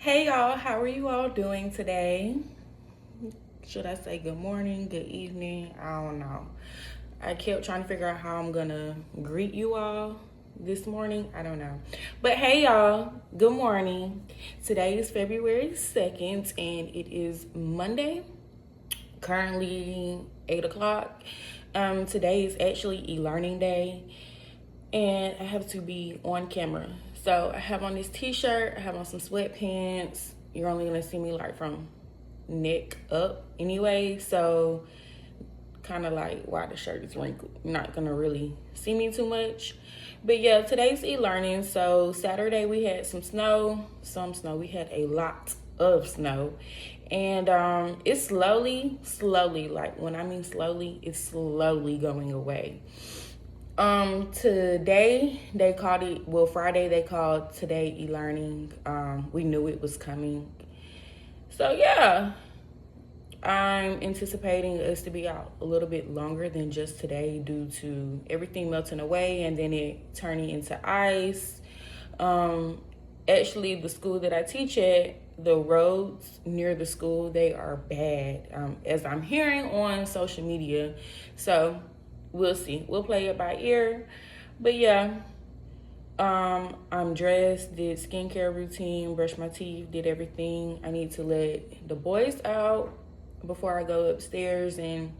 Hey y'all, how are you all doing today? Should I say good morning, good evening? I don't know. I kept trying to figure out how I'm gonna greet you all this morning. I don't know. But hey y'all, good morning. Today is February 2nd and it is Monday. Currently 8 o'clock. Today is actually e-learning day and I have to be on camera. So I have on this t-shirt, I have on some sweatpants. You're only gonna see me like from neck up anyway, so kind of like why the shirt is wrinkled. You're not gonna really see me too much. But yeah, today's e-learning. So Saturday we had some snow. We had a lot of snow. And it's slowly, like when I mean slowly, it's slowly going away. Today they called it, well, Friday they called today e-learning. We knew it was coming. So yeah, I'm anticipating us to be out a little bit longer than just today due to everything melting away and then it turning into ice. Actually, the school that I teach at, the roads near the school, they are bad, as I'm hearing on social media. So we'll see. We'll play it by ear. But yeah, I'm dressed, did skincare routine, brushed my teeth, did everything. I need to let the boys out before I go upstairs and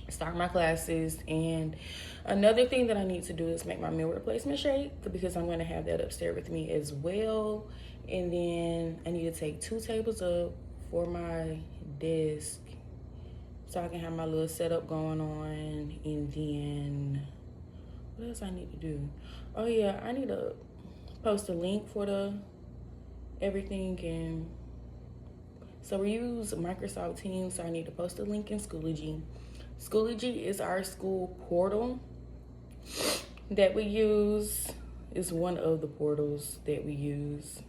start my classes. And another thing that I need to do is make my meal replacement shake because I'm going to have that upstairs with me as well. And then I need to take 2 tables up for my desk so I can have my little setup going on. And then what else I need to do? Oh yeah, I need to post a link for the everything. And so we use Microsoft Teams, so I need to post a link in Schoology. Schoology is our school portal that we use. It's one of the portals that we use.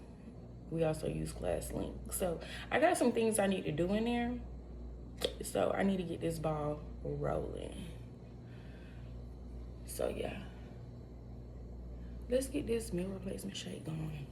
We also use ClassLink. So I got some things I need to do in there. So I need to get this ball rolling. So yeah, let's get this meal replacement shake going.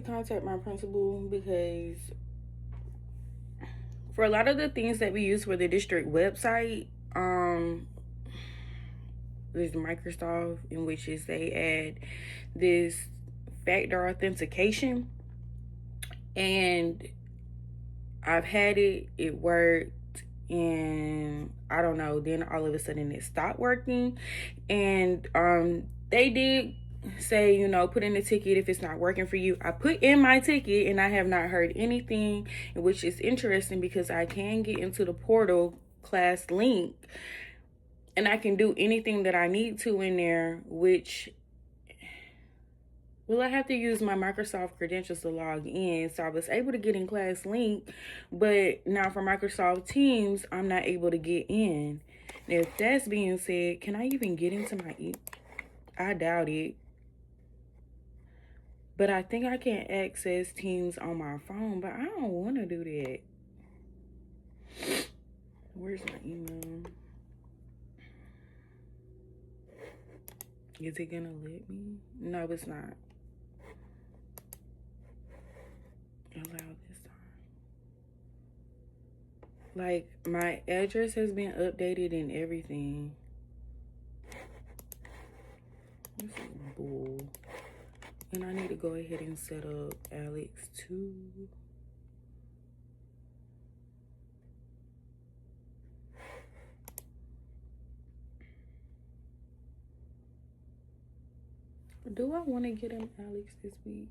contact my principal because for a lot of the things that we use for the district website, there's Microsoft, in which is they add this factor authentication, and I've had it, it worked, and I don't know, then all of a sudden it stopped working. And they did say, you know, put in a ticket if it's not working for you. I put in my ticket and I have not heard anything, which is interesting because I can get into the portal class link and I can do anything that I need to in there, which, well, I have to use my Microsoft credentials to log in. So I was able to get in class link, but now for Microsoft Teams, I'm not able to get in. Now, if that's being said, can I even get into my I doubt it. But I think I can access Teams on my phone, but I don't want to do that. Where's my email? Is it gonna let me? No, it's not. Allow this time. Like, my address has been updated and everything. This is bull. And I need to go ahead and set up Alex too. Do I want to get him Alex this week?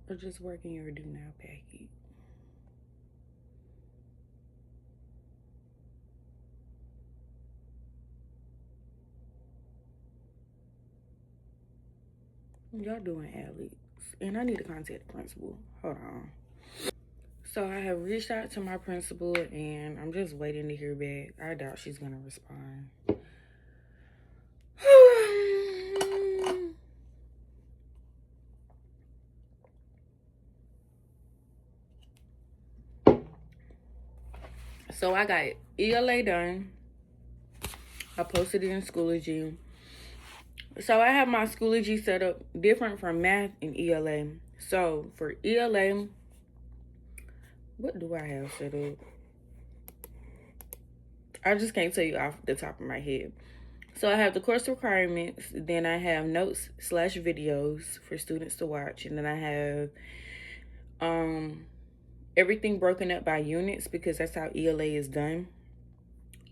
Or just working your do now package? Y'all doing Alex. And I need to contact the principal. Hold on. So I have reached out to my principal and I'm just waiting to hear back. I doubt she's gonna respond. So I got ELA done. I posted it in Schoology. So I have my Schoology set up different from math and ELA. So for ELA, what do I have set up? I just can't tell you off the top of my head. So I have the course requirements, then I have notes / videos for students to watch, and then I have everything broken up by units because that's how ELA is done.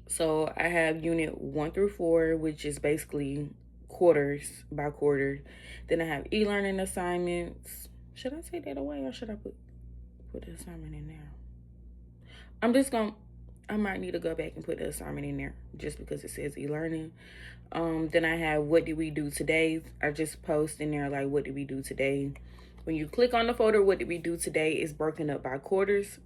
So I have unit 1 through 4, which is basically quarters by quarter. Then I have e-learning assignments. Should I take that away or should I put the assignment in there? I might need to go back and put the assignment in there just because it says e-learning. Then I have what did we do today? I just post in there like what did we do today. When you click on the folder, what did we do today is broken up by quarters.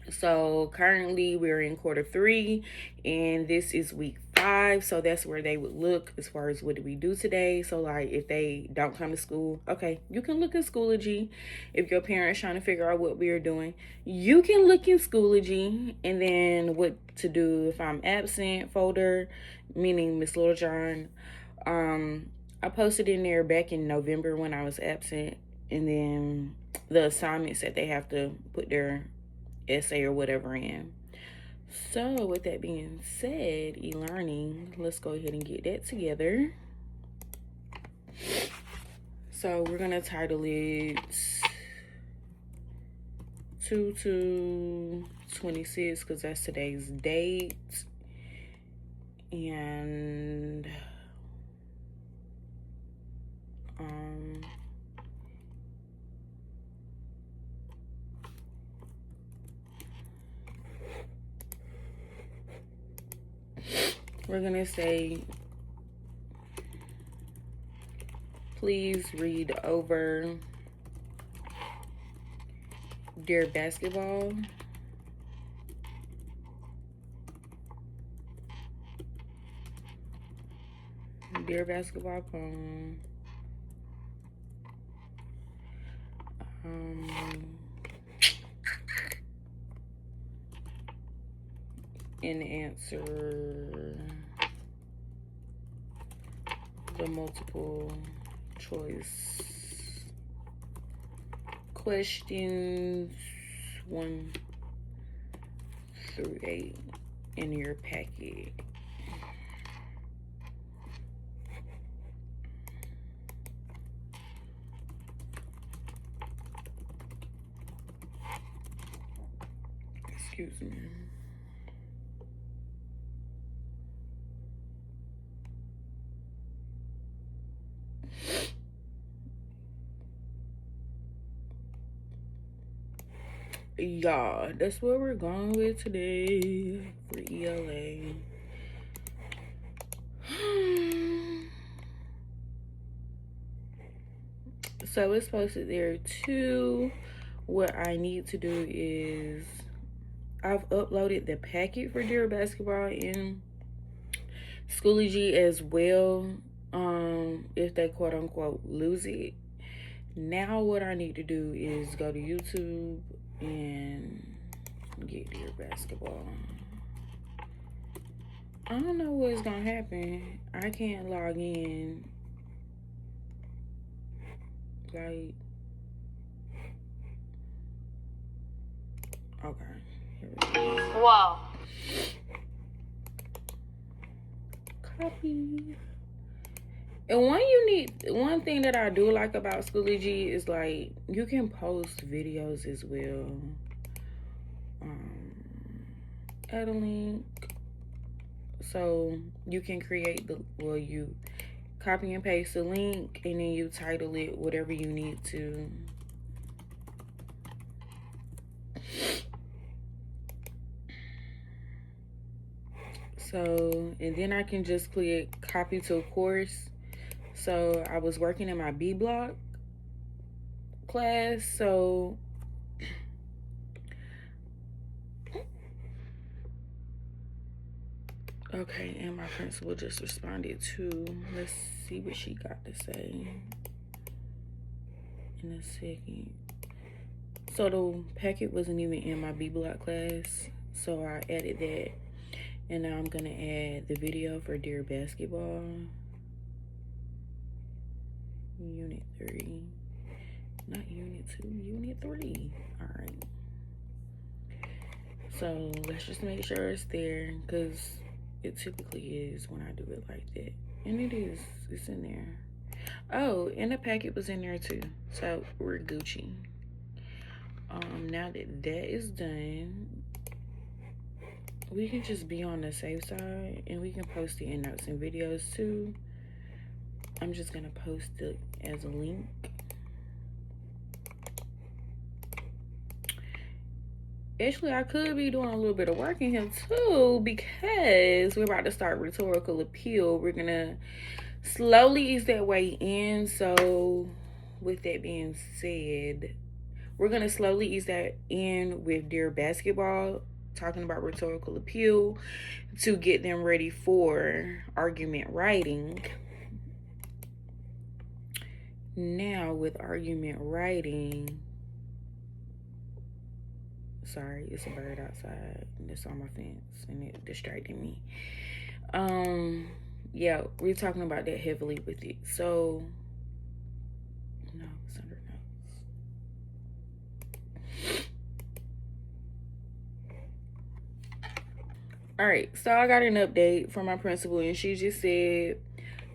So currently we're in quarter 3 and this is week 5. So that's where they would look as far as what did we do today. So like if they don't come to school, okay, you can look in Schoology. If your parents trying to figure out what we are doing, you can look in Schoology. And then what to do if I'm absent folder, meaning Miss Littlejohn. I posted in there back in November when I was absent, and then the assignments that they have to put their essay or whatever in. So with that being said, e-learning, let's go ahead and get that together. So we're gonna title it 2/2/26 because that's today's date. And we're gonna say, please read over Dear Basketball. Dear Basketball poem. And answer the multiple choice questions 1 through 8 in your packet. Excuse me. Y'all, that's what we're going with today for ELA. So it's posted there too. What I need to do is I've uploaded the packet for Dear Basketball in Schoology as well. If they quote unquote lose it. Now what I need to do is go to YouTube and get Dear Basketball. I don't know what's gonna happen. I can't log in. Like, okay. Here we go. Wow. Copy. And one thing that I do like about Schoology is like you can post videos as well. Add a link. So you can create you copy and paste the link and then you title it whatever you need to. So, and then I can just click copy to course. So I was working in my B block class, so okay, and my principal just responded too. Let's see what she got to say in a second. So the packet wasn't even in my B block class, so I added that. And now I'm gonna add the video for Dear Basketball. Unit 3. Not Unit 2, Unit 3. Alright. So let's just make sure it's there, because it typically is when I do it like that. And it is. It's in there. Oh, and the packet was in there too. So we're Gucci. Now that that is done, we can just be on the safe side and we can post the endnotes and videos too. I'm just gonna post it as a link. Actually, I could be doing a little bit of work in here too, because we're about to start rhetorical appeal. We're gonna slowly ease that way in. So with that being said, we're gonna slowly ease that in with Dear Basketball, talking about rhetorical appeal to get them ready for argument writing. Now with argument writing, sorry, it's a bird outside and it's on my fence and it distracted me. Yeah, we're talking about that heavily with it. So no, it's under notes. All right, so I got an update from my principal and she just said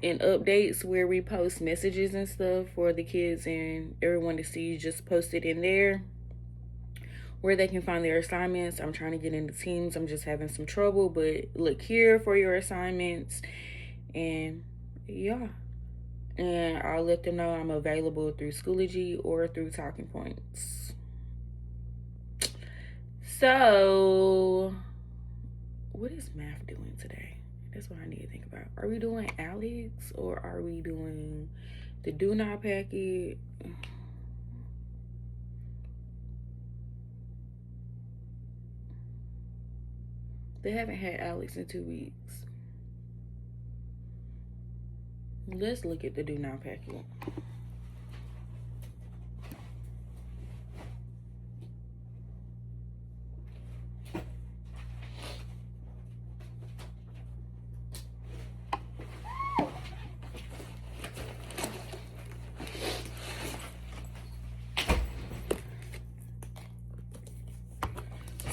in updates where we post messages and stuff for the kids and everyone to see, just post it in there where they can find their assignments. I'm trying to get into Teams. I'm just having some trouble, but look here for your assignments. And yeah, and I'll let them know I'm available through Schoology or through Talking Points. So what is math doing today? That's what I need to think about. Are we doing Alex or are we doing the do not packet? They haven't had Alex in 2 weeks. Let's look at the do not packet.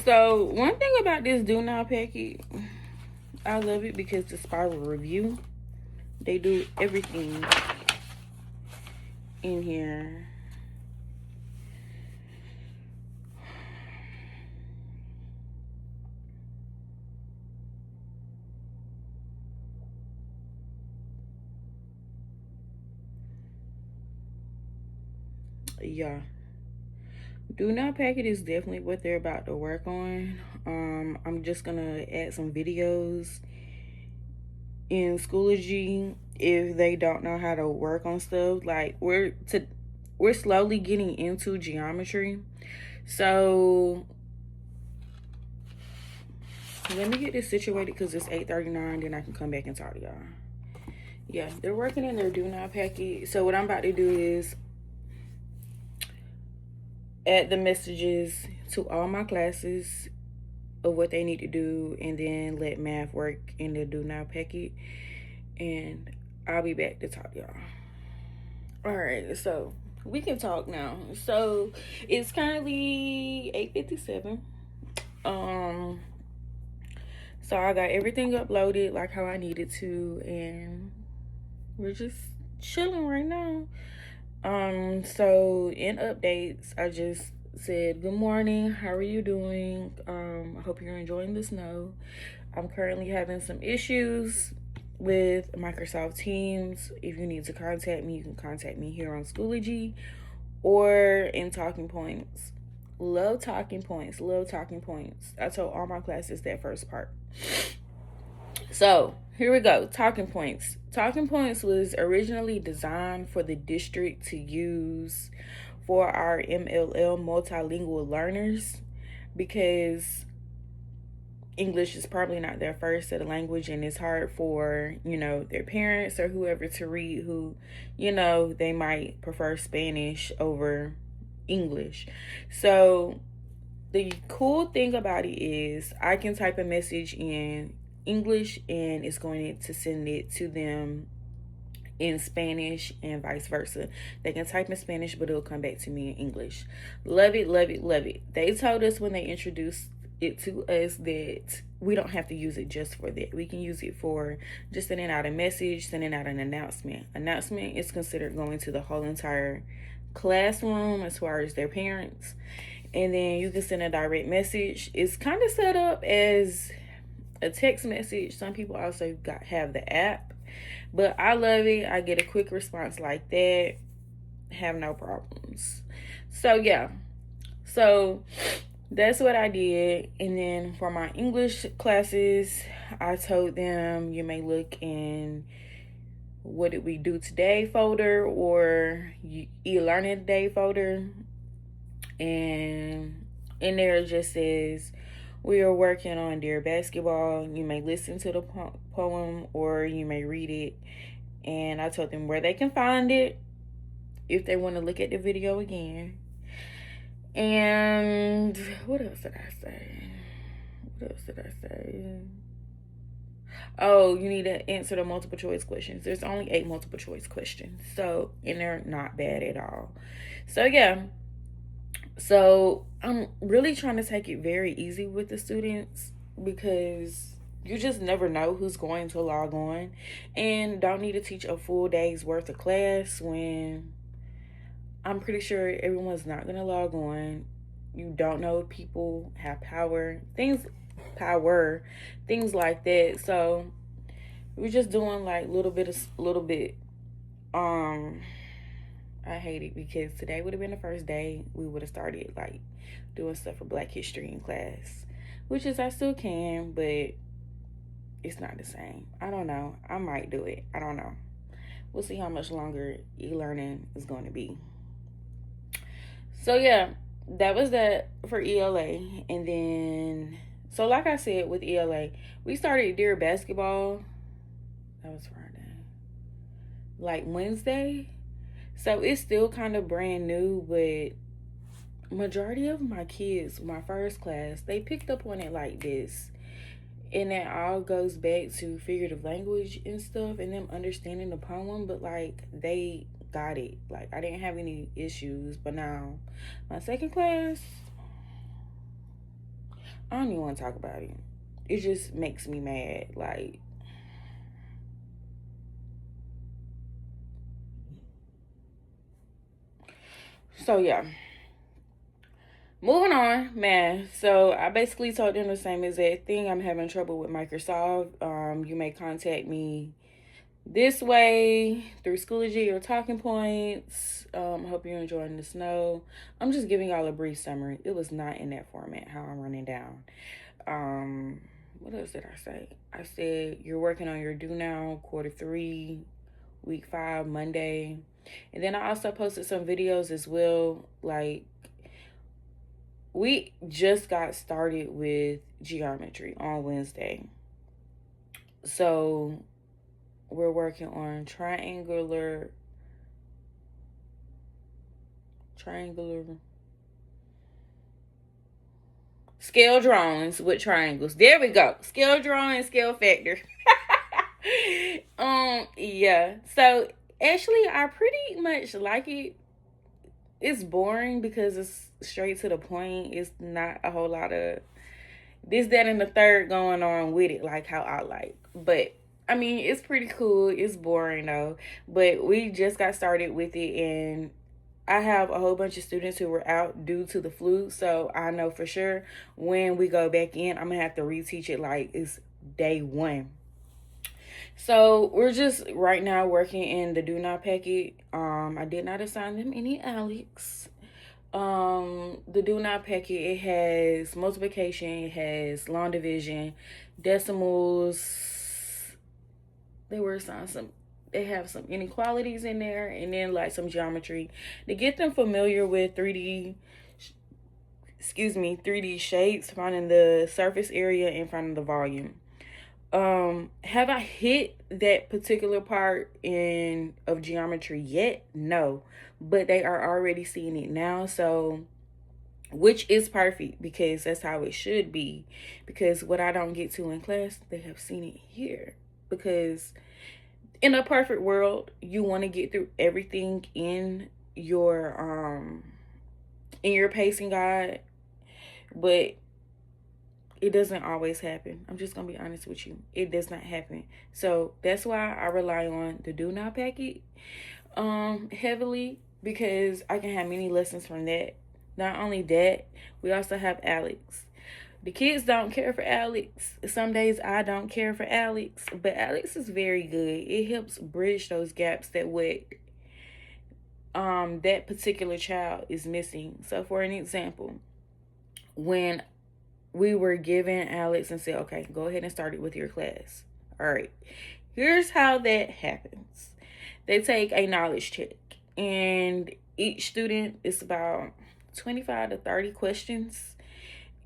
So one thing about this do not packet, I love it because the spiral review, they do everything in here. Yeah, do not packet is definitely what they're about to work on. I'm just gonna add some videos in Schoology if they don't know how to work on stuff. Like we're slowly getting into geometry, so let me get this situated because it's 8:39. Then I can come back and talk to y'all. Yeah, they're working in their do not packet. So what I'm about to do is add the messages to all my classes of what they need to do, and then let math work in the do not packet. And I'll be back to talk to y'all. All right, so we can talk now. So it's currently 8:57. So I got everything uploaded like how I needed to, and we're just chilling right now. So in updates, I just said good morning, how are you doing? I hope you're enjoying the snow. I'm currently having some issues with Microsoft Teams. If you need to contact me, you can contact me here on Schoology or in Talking Points. Love Talking Points. Love Talking Points. I told all my classes that first part. So here we go. Talking Points. Talking Points was originally designed for the district to use for our MLL multilingual learners, because English is probably not their first set of language, and it's hard for, their parents or whoever to read who, they might prefer Spanish over English. So the cool thing about it is I can type a message in English and it's going to send it to them in Spanish and vice versa. They can type in Spanish, but it'll come back to me in English. Love it, love it, love it. They told us when they introduced it to us that we don't have to use it just for that. We can use it for just sending out a message, sending out an announcement. Announcement is considered going to the whole entire classroom as far as their parents. And then you can send a direct message. It's kind of set up as a text message. Some people also have the app, but I love it. I get a quick response like that. Have no problems. So yeah, so that's what I did. And then for my English classes, I told them you may look in what did we do today folder or e-learning today folder, and in there it just says we are working on Dear Basketball. You may listen to the poem or you may read it. And I told them where they can find it if they want to look at the video again. And what else did I say? Oh, you need to answer the multiple choice questions. There's only 8 multiple choice questions. So, and they're not bad at all. So, yeah. So I'm really trying to take it very easy with the students, because you just never know who's going to log on, and don't need to teach a full day's worth of class when I'm pretty sure everyone's not going to log on. You don't know if people have things like that. So we're just doing like little bit. I hate it because today would have been the first day we would have started like doing stuff for Black History in class, which is I still can, but it's not the same. I don't know. I might do it. I don't know. We'll see how much longer e-learning is going to be. So yeah, that was that for ELA. And then, so like I said with ELA, we started Dear Basketball. That was Friday. Like Wednesday. So it's still kind of brand new, but majority of my kids, my first class, they picked up on it like this. And that all goes back to figurative language and stuff and them understanding the poem, but like they got it. Like I didn't have any issues, but now my second class, I don't even want to talk about it. It just makes me mad. Like, so yeah. Moving on, man. So I basically told them the same exact thing. I'm having trouble with Microsoft. You may contact me this way through Schoology or Talking Points. Hope you're enjoying the snow. I'm just giving y'all a brief summary. It was not in that format how I'm running down. What else did I say? I said you're working on your do now, Q3, week 5, Monday. And then I also posted some videos as well. Like, we just got started with geometry on Wednesday. So we're working on triangular scale drawings with triangles. There we go. Scale drawing, scale factor. Yeah. So actually I pretty much like it. It's boring because it's straight to the point. It's not a whole lot of this, that, and the third going on with it, like how I like. But I mean, it's pretty cool. It's boring though. But we just got started with it, and I have a whole bunch of students who were out due to the flu. So I know for sure when we go back in, I'm gonna have to reteach it like it's day one. So we're just right now working in the do not packet. I did not assign them any Alex. The do not packet, it has multiplication, it has long division, decimals. They have some inequalities in there, and then like some geometry to get them familiar with 3D shapes, finding the surface area and finding the volume. Have I hit that particular part of geometry yet? No, but they are already seeing it now. So, which is perfect because that's how it should be. Because what I don't get to in class, they have seen it here. Because in a perfect world, you want to get through everything in your pacing guide, but it doesn't always happen. I'm just gonna be honest with you. It does not happen. So that's why I rely on the do not packet heavily, because I can have many lessons from that. Not only that, we also have Alex. The kids don't care for Alex. Some days I don't care for Alex, but Alex is very good. It helps bridge those gaps that that particular child is missing. So for an example, when we were given Alex and said, okay, go ahead and start it with your class. All right, here's how that happens. They take a knowledge check, and each student is about 25 to 30 questions.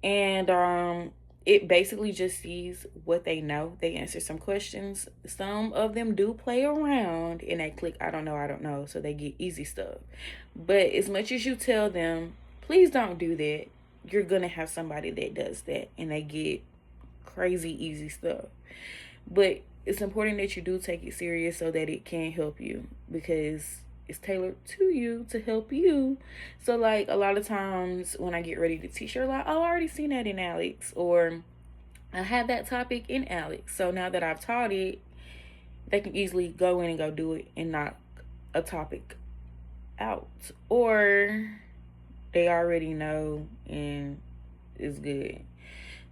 And it basically just sees what they know. They answer some questions. Some of them do play around and they click, I don't know. So they get easy stuff. But as much as you tell them, please don't do that, you're going to have somebody that does that and they get crazy easy stuff. But it's important that you do take it serious so that it can help you, because it's tailored to you to help you. So like a lot of times when I get ready to teach, you're like, oh, I already seen that in Alex, or I had that topic in Alex. So now that I've taught it, they can easily go in and go do it and knock a topic out. Or they already know and it's good.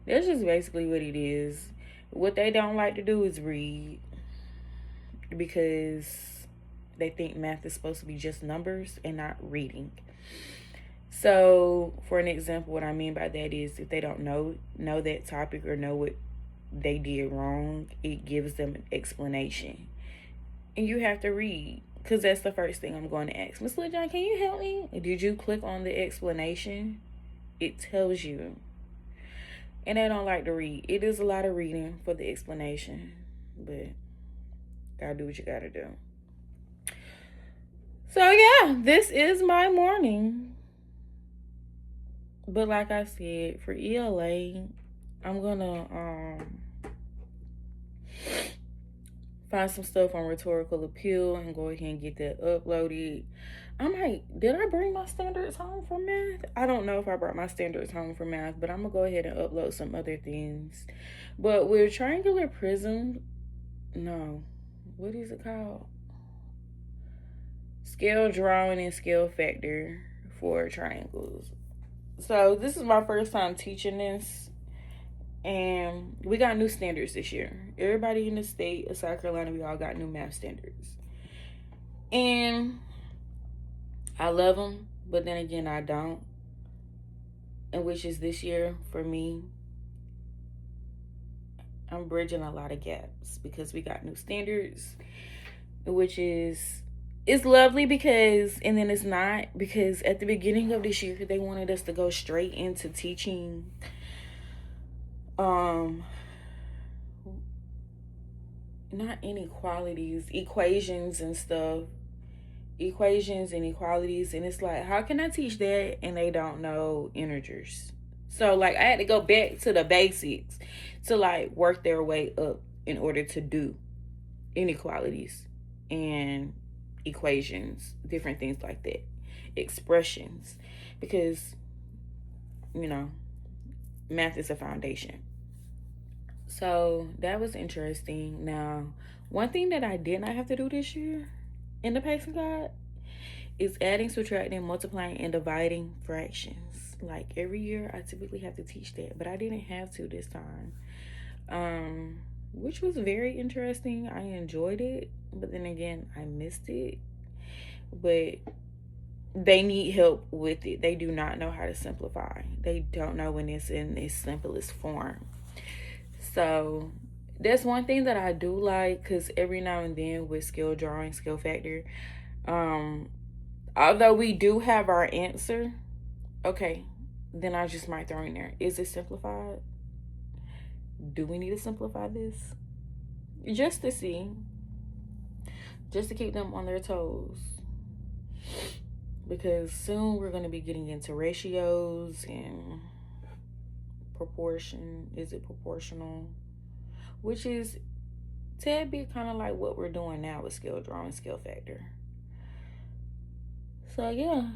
That's just basically what it is. What they don't like to do is read, because they think math is supposed to be just numbers and not reading. So for an example, what I mean by that is if they don't know that topic or know what they did wrong, it gives them an explanation. And you have to read, because that's the first thing I'm going to ask. Miss LeJohn, can you help me? Did you click on the explanation? It tells you. And they don't like to read. It is a lot of reading for the explanation, but gotta do what you gotta do. So yeah, this is my morning. But like I said, for ELA, I'm gonna find some stuff on rhetorical appeal and go ahead and get that uploaded. I might, did I bring my standards home for math? I don't know if I brought my standards home for math, but I'm going to go ahead and upload some other things. But with triangular prism, no, what is it called? Scale drawing and scale factor for triangles. So this is my first time teaching this, and we got new standards this year. Everybody in the state of South Carolina, we all got new math standards. And I love them, but then again, I don't. And which is this year for me, I'm bridging a lot of gaps because we got new standards, which is, it's lovely because, and then it's not, because at the beginning of this year, they wanted us to go straight into teaching not inequalities, equations and stuff. Equations and equalities, and it's like, how can I teach that and they don't know integers? So like I had to go back to the basics to like work their way up in order to do inequalities and equations, different things like that, expressions, because you know math is a foundation. So that was interesting. Now, one thing that I did not have to do this year in the pacing guide is adding, subtracting, multiplying, and dividing fractions. Like every year I typically have to teach that, but I didn't have to this time, which was very interesting. I enjoyed it, but then again I missed it. But they need help with it. They do not know how to simplify. They don't know when it's in its simplest form. So that's one thing that I do like, because every now and then with skill drawing, skill factor, although we do have our answer, okay, then I just might throw in there, is it simplified? Do we need to simplify this? Just to see, just to keep them on their toes, because soon we're going to be getting into ratios and proportion. Is it proportional? Which is tad bit kind of like what we're doing now with skill drawing, skill factor. So yeah,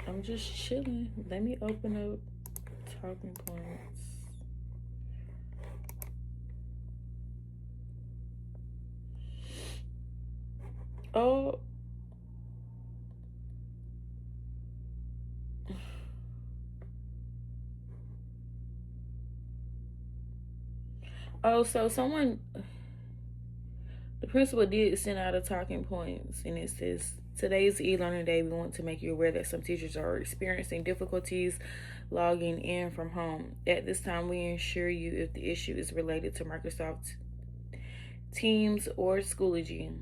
I'm just chilling. Let me open up talking points. So the principal did send out a talking points, and it says, today's e-learning day. We want to make you aware that some teachers are experiencing difficulties logging in from home. At this time, we ensure you if the issue is related to Microsoft Teams or Schoology.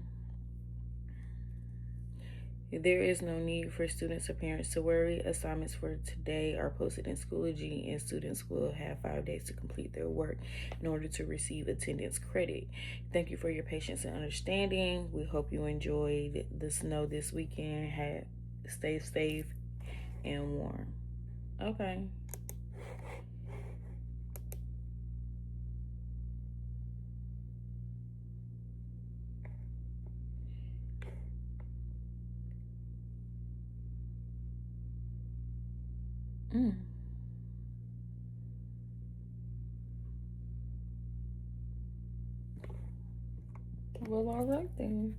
There is no need for students or parents to worry. Assignments for today are posted in Schoology, and students will have 5 days to complete their work in order to receive attendance credit. Thank you for your patience and understanding. We hope you enjoyed the snow this weekend. Stay safe and warm. Okay. Well, all right then.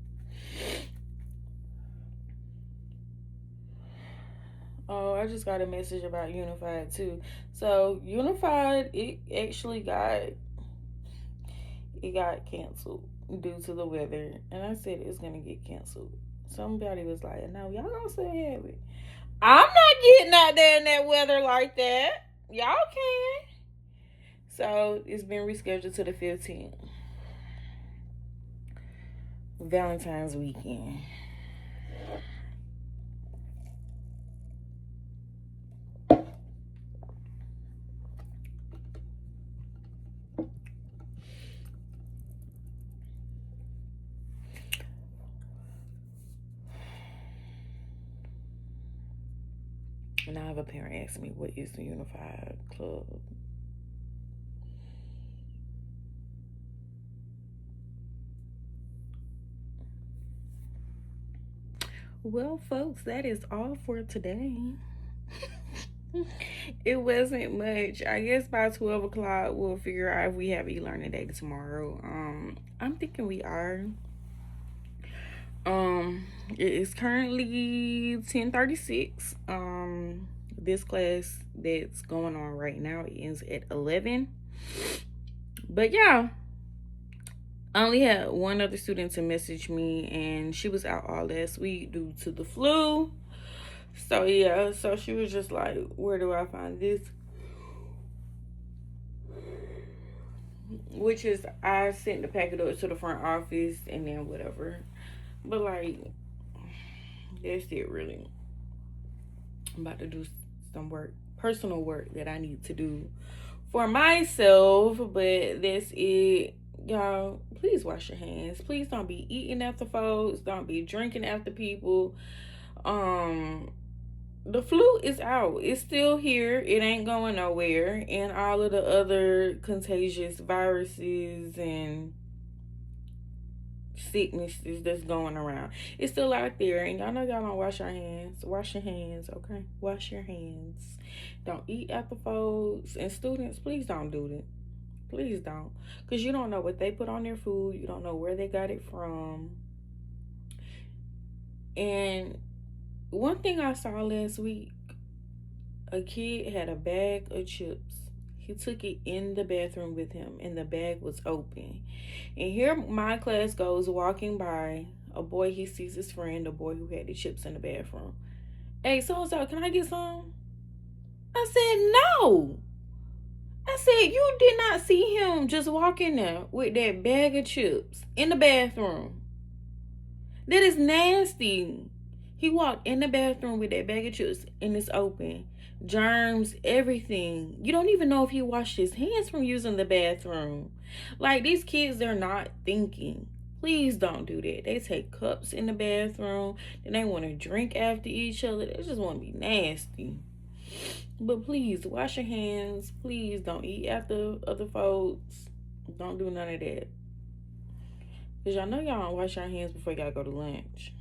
Oh, I just got a message about Unified too. So Unified, it actually got canceled due to the weather, and I said it's gonna get canceled. Somebody was like, "No, y'all don't still have it." I'm not getting out there in that weather like that. Y'all can. So it's been rescheduled to the 15th. Valentine's weekend. And I have a parent ask me, what is the Unified Club? Well, folks, that is all for today. It wasn't much. I guess by 12 o'clock we'll figure out if we have e-learning day tomorrow. I'm thinking we are. It is currently 10:36. This class that's going on right now ends at 11. But yeah, I only had one other student to message me, and she was out all last week due to the flu. So yeah, so she was just like, where do I find this? Which is, I sent the packet up to the front office and then whatever. But like, that's it really. I'm about to do some work, personal work that I need to do for myself. But that's it. Y'all, please wash your hands. Please don't be eating after folks. Don't be drinking after people. The flu is out. It's still here. It ain't going nowhere. And all of the other contagious viruses and sicknesses that's going around, it's still out there. And y'all know y'all don't wash your hands. Wash your hands, okay? Wash your hands. Don't eat after folks. And students, please don't do that. Please don't. Because you don't know what they put on their food. You don't know where they got it from. And one thing I saw last week, a kid had a bag of chips. He took it in the bathroom with him, and the bag was open. And here my class goes walking by. A boy, he sees his friend, the boy who had the chips in the bathroom. Hey, so-and-so, can I get some? I said, no. I said, you did not see him just walk in there with that bag of chips in the bathroom. That is nasty. He walked in the bathroom with that bag of chips and it's open. Germs, everything. You don't even know if he washed his hands from using the bathroom. Like, these kids, they're not thinking. Please don't do that. They take cups in the bathroom. Then they want to drink after each other. They just want to be nasty. But please, wash your hands. Please don't eat after other folks. Don't do none of that. Because y'all know y'all don't wash your hands before y'all go to lunch.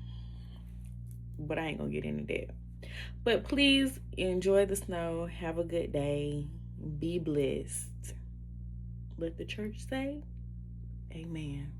But I ain't going to get into that. But please enjoy the snow. Have a good day. Be blessed. Let the church say, amen.